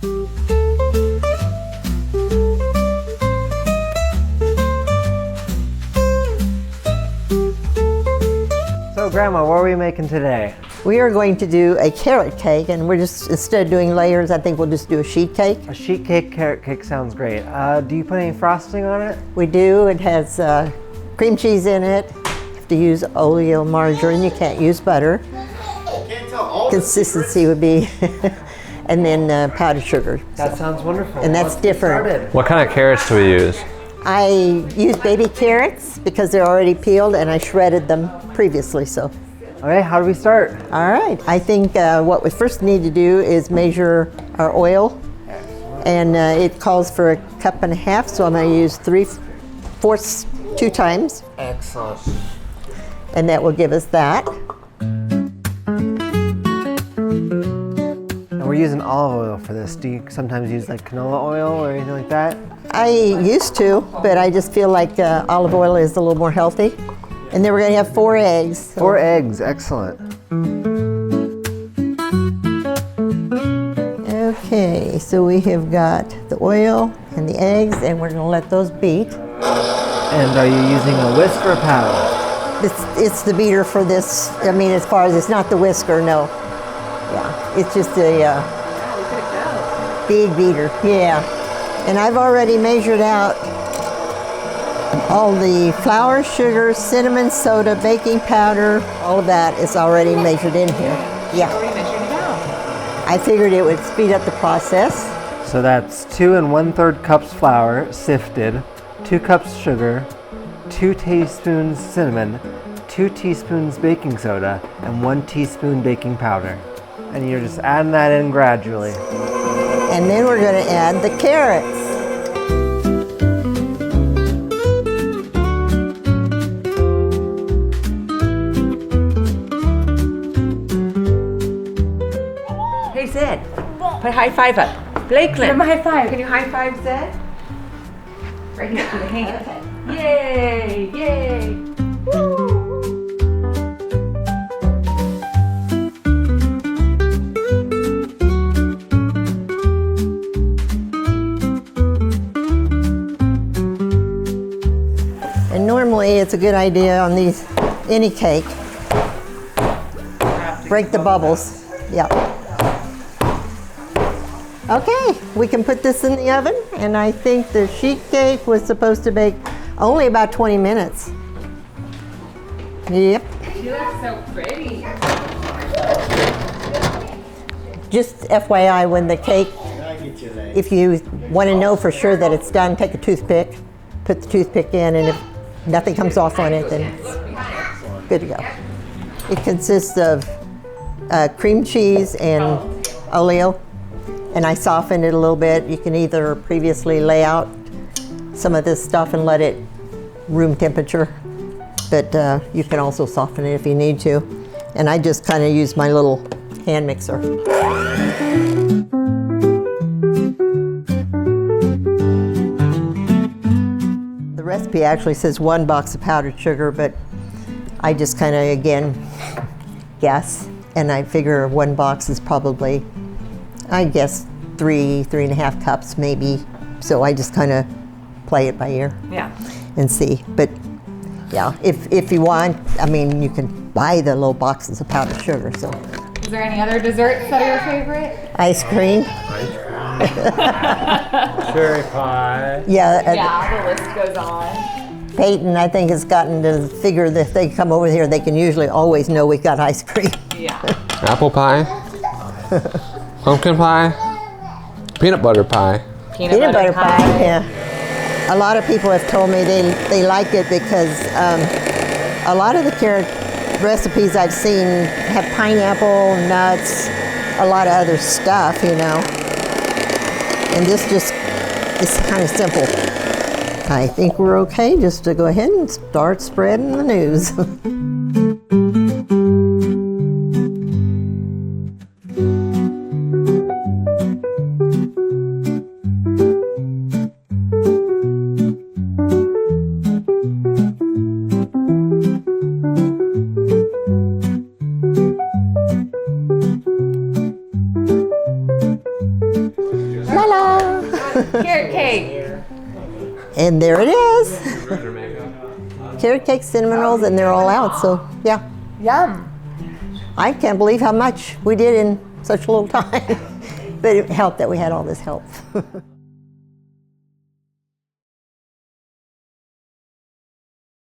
So Grandma, what are we making today? We are going to do a carrot cake, and we're just, instead of doing layers, I think we'll just do a sheet cake. A sheet cake carrot cake sounds great. Do you put any frosting on it? We do. It has cream cheese in it. You have to use oleo margarine. You can't use butter. Consistency would be, and then powdered sugar. That sounds wonderful. And that's different. What kind of carrots do we use? I use baby carrots because they're already peeled, and I shredded them previously. So. Okay, how do we start? All right. I think what we first need to do is measure our oil, and it calls for 1.5 cups. So I'm going to use 3/4 2 times. Excellent. And that will give us that. And we're using olive oil for this. Do you sometimes use like canola oil or anything like that? I used to, but I just feel like olive oil is a little more healthy. And then we're going to have 4 eggs. So. 4 eggs, excellent. Okay, so we have got the oil and the eggs, and we're going to let those beat. And are you using a whisk or a paddle? It's the beater for this. I mean, as far as it's not the whisker, no. Yeah, it's just a big beater. Yeah, and I've already measured out all the flour, sugar, cinnamon, soda, baking powder, all of that is already measured in here. Yeah. I figured it would speed up the process. So that's 2 1/3 cups flour, sifted, 2 cups sugar, 2 teaspoons cinnamon, 2 teaspoons baking soda, and 1 teaspoon baking powder. And you're just adding that in gradually. And then we're going to add the carrots. Hey Zed, put a high five up. Blake, give him a high five. Can you high five Zed? Right here, with a hand. Yay! Yay! Woo! And normally it's a good idea on any cake. Break the bubbles. Yeah. Okay, we can put this in the oven, and I think the sheet cake was supposed to bake only about 20 minutes. Yep. She looks so pretty. Just FYI, when the cake, if you want to know for sure that it's done, take a toothpick, put the toothpick in, and if nothing comes off on it, then it's good to go. It consists of cream cheese and oleo. And I softened it a little bit. You can either previously lay out some of this stuff and let it room temperature, but you can also soften it if you need to. And I just kind of use my little hand mixer. The recipe actually says 1 box of powdered sugar, but I just kind of, again, guess. And I figure 1 box is probably, I guess 3.5 cups maybe. So I just kind of play it by ear. Yeah. And see. But yeah, if you want, I mean, you can buy the little boxes of powdered sugar. So. Is there any other desserts that are your favorite? Ice cream. Cherry pie. Yeah. Yeah, the list goes on. Peyton, I think, has gotten to figure that if they come over here, they can usually always know we've got ice cream. Yeah. Apple pie. Pumpkin pie. Peanut butter pie. Peanut butter pie, yeah. A lot of people have told me they like it because a lot of the carrot recipes I've seen have pineapple, nuts, a lot of other stuff, you know. And this just is kind of simple. I think we're okay just to go ahead and start spreading the news. La la. Carrot cake. And there it is. Carrot cake, cinnamon rolls, and they're all out. So yeah, Yum. I can't believe how much we did in such a little time. But it helped that we had all this help.